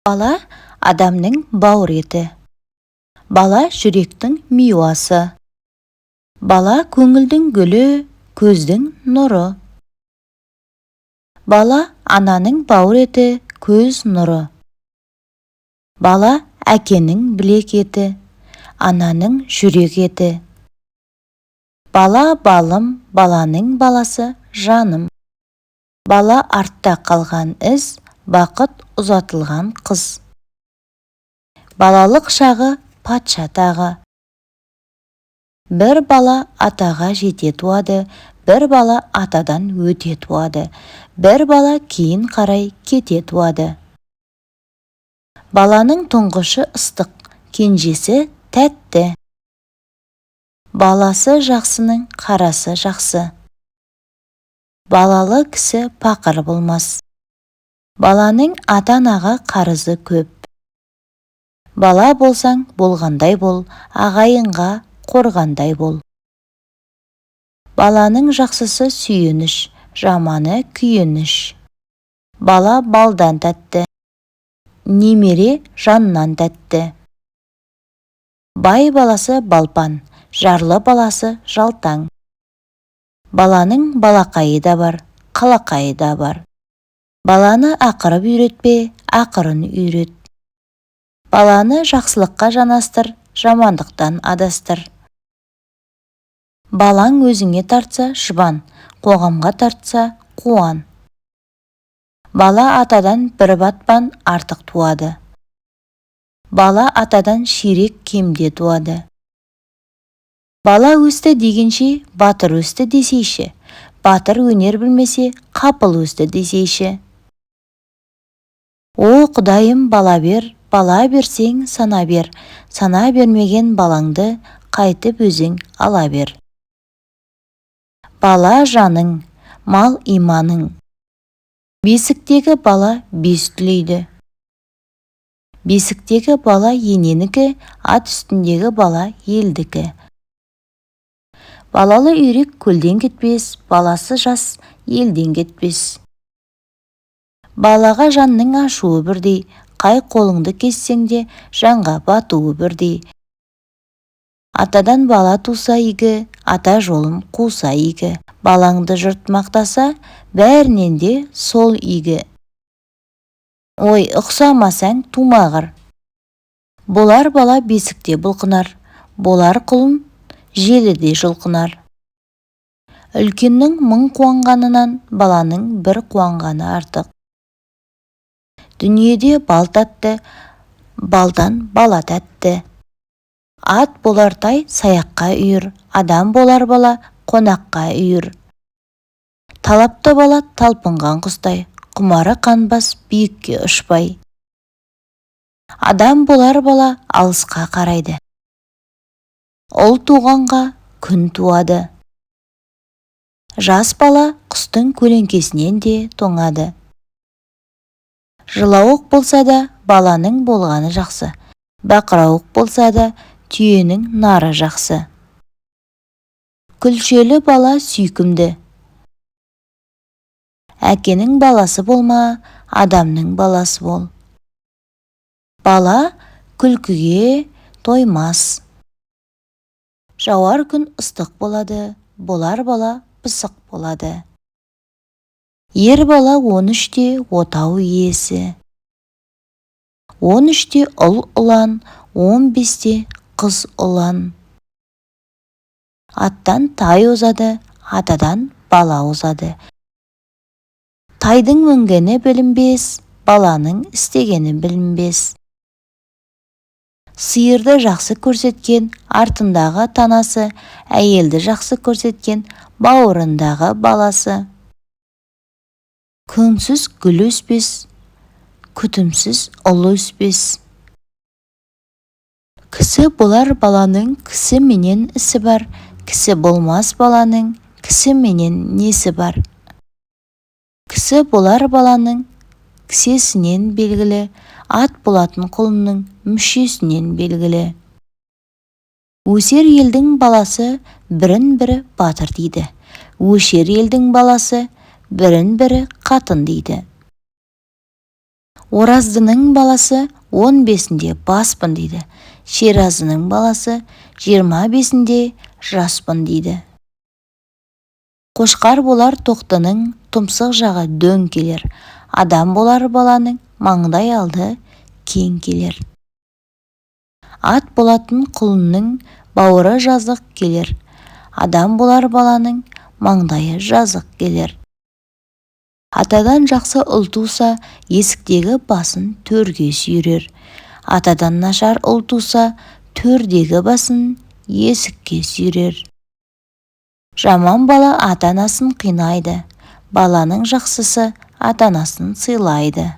Бала адамның бауыр еті. Бала жүректің миуасы. Бала көңілдің гүлі, көздің нұры. Бала ананың бауыр еті, көз нұры. Бала әкенің білек еті, ананың жүрек еті. Бала балым, баланың баласы жаным. Бала артта қалған із, бақыт ұзатылған қыз. Балалық шағы патша тағы. Бір бала атаға жете туады, бір бала атадан өте туады, бір бала кейін қарай кете туады. Баланың тұңғышы ыстық, кенжесі тәтті. Баласы жақсының қарасы жақсы. Балалы кісі пақыр болмас. Баланың ата-анаға қарызы көп. Бала болсаң болғандай бол, ағайынға қорғандай бол. Баланың жақсысы сүйініш, жаманы күйініш. Бала балдан тәтті, немере жаннан тәтті. Бай баласы балпан, жарлы баласы жалтаң. Баланың балақайы да бар, қалақайы да бар. Баланы ақырып үйретпе, ақырын үйрет. Баланы жақсылыққа жанастыр, жамандықтан адастыр. Балаң өзіңе тартса жұбан, қоғамға тартса қуан. Бала атадан бір батпан артық туады. Бала атадан ширек кемде туады. Бала өсті дегенше батыр өсті десейші, батыр өнер білмесе қапыл өсті десейші. О Құдайым, бала бер, бала берсең сана бер, сана бермеген балаңды қайтып өзің ала бер. Бала жаның, мал иманың. Бесіктегі бала бес түлейді. Бесіктегі бала ененікі, ат үстіндегі бала елдікі. Балалы үйрек көлден кетпес, баласы жас елден кетпес. Балаға жанның ашуы бірдей, қай қолыңды кессең де жанға батуы бірдей. Атадан бала туса игі, ата жолым қуса игі. Балаңды жұрт мақтаса, бәрінен де сол игі. Ой, ұқсамасаң тумағыр. Болар бала бесікте бұлқынар, болар құлын желіде жұлқынар. Үлкеннің мың қуанғанынан баланың бір қуанғаны артық. Дүниеде бал тәтті, балдан бала тәтті. Ат болар тай саяққа үйір, адам болар бала қонаққа үйір. Талапты бала талпынған құстай, құмары қанбас биікке ұшпай. Адам болар бала алысқа қарайды. Ұл туғанға күн туады. Жас бала құстың көлеңкесінен де тоңады. Жылауық болса да баланың болғаны жақсы, бақырауық болса да түйенің нары жақсы. Күлшелі бала сүйкімді. Әкенің баласы болма, адамның баласы бол. Бала күлкіге тоймас. Жауар күн ыстық болады, болар бала пысық болады. Ер бала 13-те отау иесі. 13-те ұл ұлан, 15-те қыз ұлан. Аттан тай озады, атадан бала озады. Тайдың мінгені білінбес, баланың істегені білінбес. Сиырды жақсы көрсеткен артындағы танасы, әйелді жақсы көрсеткен бауырындағы баласы. Күнсіз гүл өспес, күтімсіз ұл өспес. Кісі болар баланың кісі менен ісі бар, кісі болмас баланың кісі менен несі бар. Кісі болар баланың кісесінен белгілі, ат болатын құлынның мүшесінен белгілі. Өсер елдің баласы бірін-бірі батыр дейді. Өшер елдің баласы бірін-бірі қатын дейді. Ораздының баласы 15-інде баспын дейді. Шеразының баласы 25-інде жаспын дейді. Қошқар болар тоқтының тұмсық жағы дөң келер. Адам болар баланың маңдай алды кең келер. Ат болатын құлынның бауыры жазық келер. Адам болар баланың маңдайы жазық келер. Атадан жақсы ұл туса, есіктегі басын төрге сүйрер. Атадан нашар ұл туса, төрдегі басын есікке сүйрер. Жаман бала ата-анасын қинайды. Баланың жақсысы ата-анасын сыйлайды.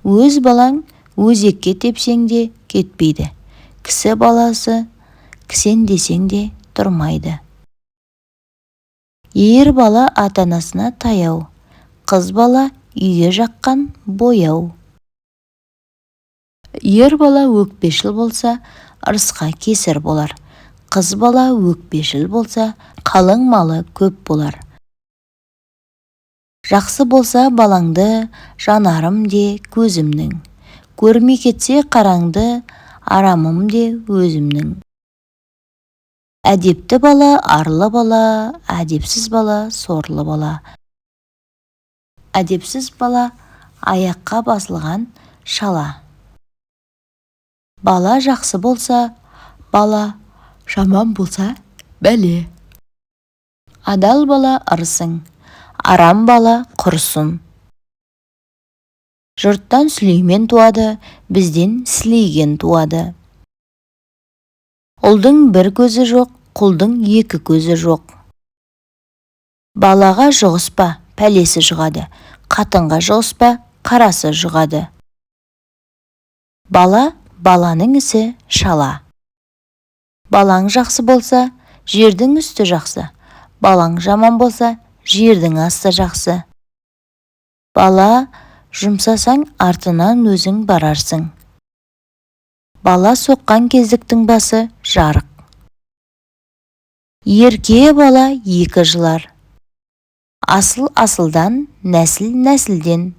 Өз балаң өзекке тепсең де кетпейді. Кісі баласы кісен десең де тұрмайды. Ер бала ата-анасына таяу, қыз бала үйге жаққан бояу. Ер бала өкпешіл болса, ырысқа кесір болар. Қыз бала өкпешіл болса, қалың малы көп болар. Жақсы болса балаңды, жанарым де көзімнің. Көрмей кетсе қараңды, арамым де өзімнің. Әдепті бала арлы бала, әдепсіз бала сорлы бала. Әдепсіз бала аяққа басылған шала. Бала жақсы болса, бала жаман болса, бәле. Адал бала ырысың, арам бала құрсын. Жұрттан Сүлеймен туады, бізден Сілейген туады. Ұлдың бір көзі жоқ, құлдың екі көзі жоқ. Балаға жұғыспа, пәлесі жұғады. Қатынға жұғыспа, қарасы жұғады. Бала, баланың ісі шала. Балаң жақсы болса, жердің үсті жақсы. Балаң жаман болса, жердің асты жақсы. Бала, жұмсасаң артынан өзің барарсың. Бала соққан кездіктің басы жарық. Ерке бала екі жылар. Асыл асылдан, нәсіл нәсілден.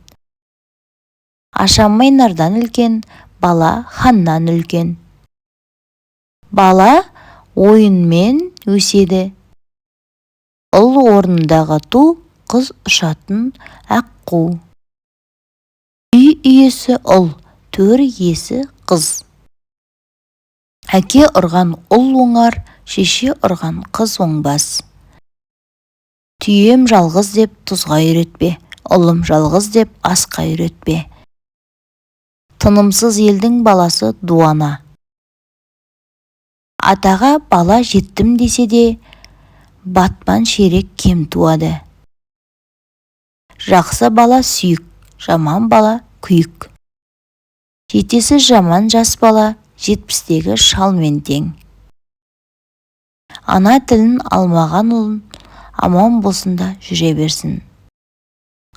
Ашамай нардан үлкен, бала ханнан үлкен. Бала ойынмен өседі. Ұл орнындағы ту, қыз ұшатын аққу. Үй иесі ұл, төр иесі қыз. Әке ұрған ұл оңар, шеше ұрған қыз оңбас. Түйем жалғыз деп тұзға үйретпе, ұлым жалғыз деп асқа үйретпе. Тынымсыз елдің баласы дуана. Атаға бала жеттім десе де, батпан шерек кем туады. Жақсы бала сүйік, жаман бала күйік. Жетесі жаман жас бала, 70-тегі шалмен тең. Ана тілін алмаған ұлын аман болсында жүре берсін.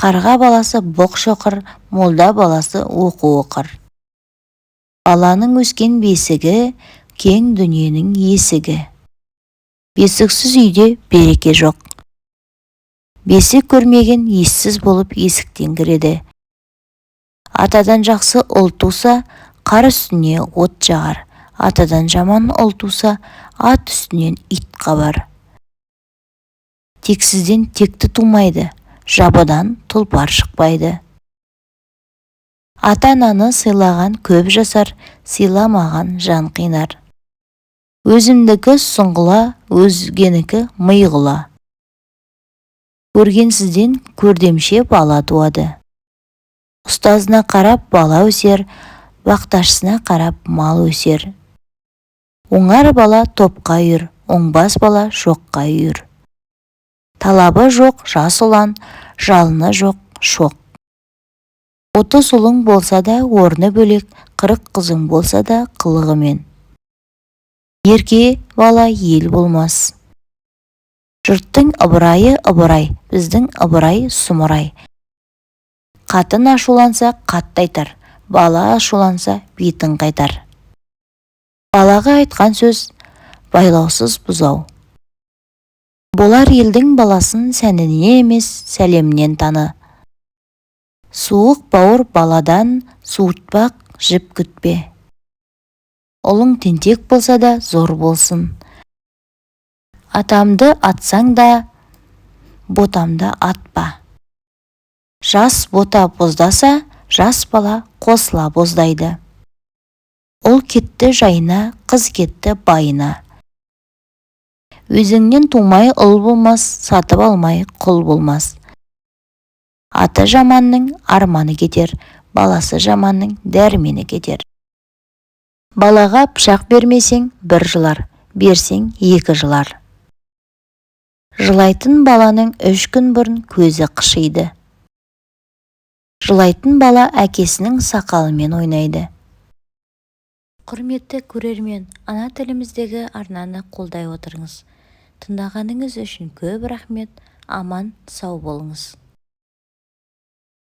Қарға баласы боқ шоқыр, молда баласы оқу оқыр. Баланың өскен бесігі, кең дүниенің есігі. Бесіксіз үйде береке жоқ. Бесік көрмеген ессіз болып есіктен кіреді. Атадан жақсы ұл туса, қар үстіне от жағар. Атадан жаман ұл туса, ат үстінен ит қабар. Тексізден текті тумайды, жабыдан тұлпар шықпайды. Ата-ананы сыйлаған көп жасар, сыйламаған жан қинар. Өзімдікі сұңғыла, өзгенікі миғыла. Көргенсізден көрдемше бала туады. Ұстазына қарап бала өсер, бақташысына қарап мал өсер. Оңар бала топқа үйір, оңбас бала шоққа үйір. Талабы жоқ жас ұлан, жалыны жоқ шоқ. 30 ұлың болса да орны бөлек, 40 қызың болса да қылығымен. Ерке бала ел болмас. Жұрттың ыбырайы ыбырай, біздің ыбырай сұмырай. Қатын ашуланса қатты айтар, бала ашуланса бетін қайтар. Балаға айтқан сөз байлаусыз бұзау. Болар елдің баласын сәнінен емес, сәлемнен таны. Суық бауыр баладан суытпақ жіп күтпе. Ұлың тентек болса да зор болсын. Атамды атсаң да, ботамды атпа. Жас бота боздаса, жас бала қосыла боздайды. Ұл кетті жайына, қыз кетті байына. Өзіңнен тумай ұл болмас, сатып алмай құл болмас. Аты жаманның арманы кетер, баласы жаманның дәрмені кетер. Балаға пышақ бермесең, бір жылар, берсең, екі жылар. Жылайтын баланың 3 күн бұрын көзі қышиды. Жылайтын бала әкесінің сақалымен ойнайды. Құрметті көрермен, ана тіліміздегі арнаны қолдай отырыңыз. Тыңдағаныңыз үшін көп рахмет. Аман, сау болыңыз.